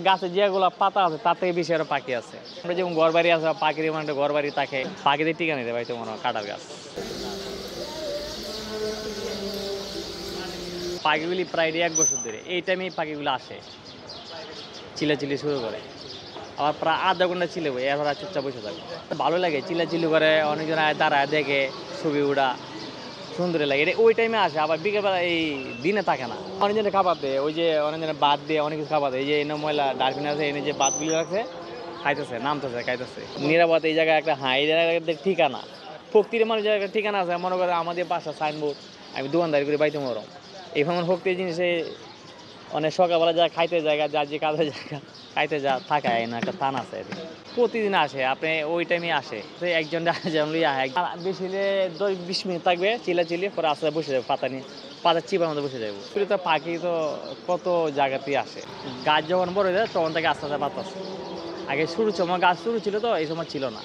গাছে যেগুলো পাতা আছে তার থেকে বেশি আরো পাখি আছে। আমরা যেমন ঘর বাড়ি আছে পাখির মানে ঘর বাড়ি থাকে, পাখিদের টিকা নিতে ভাই তোমার কাঁঠাল গাছ। পাখিগুলি প্রায় 1 বছর ধরে এই টাইমে পাখিগুলো আসে, চিল্লাচিল্লি শুরু করে, আবার প্রায় আধা ঘন্টা চিল্লাবে, এরপর আর চুপচাপ বসে থাকবে। ভালো লাগে, চিল্লাচিল্লি করে, অনেকজন দাঁড়ায় দেখে, ছবি উড়া সুন্দরই লাগে। এটা ওই টাইমে আসে, আবার বিকেলবেলা এই দিনে থাকে না। অনেকজনের খাবার দেয়, ওই যে অনেকজনের বাদ দিয়ে অনেক কিছু খাবার দেয়। এই যে এনে ময়লা ডাস্টবিন আছে, এনে যে বাদগুলি রাখছে, খাইতেছে, নামতেছে, খাইতেছে। নিরাপদ এই জায়গায় একটা হাই জায়গায় ঠিকানা, ফক্তির মানুষ জায়গায় ঠিকানা আছে। মনে করে আমাদের বাসা সাইনবোর্ড, আমি দোকানদারি করে বাইতে মরম। এই ভ্রমণ ভক্তির জিনিসে অনেক সকালবেলা যা খাইতে জায়গা, যার যে কাজের জায়গা খাইতে যা থাকায় না, একটা টান আছে। প্রতিদিন আসে, আপনি ওই টাইমে আসে, তো একজন যেমন বেশি হলে 10-20 মিনিট থাকবে চিল্লাচিল্লি, পরে আস্তে বসে যাবে, পাতা নিয়ে পাতা চিপার মধ্যে বসে যাবো। তো পাখি তো কত জায়গাতেই আসে। গাছ যখন বড় হয়ে যায় তখন থেকে আস্তে আস্তে বাতাস, আগে শুরু সময় গাছ শুরু ছিল, তো এই সময় ছিল না।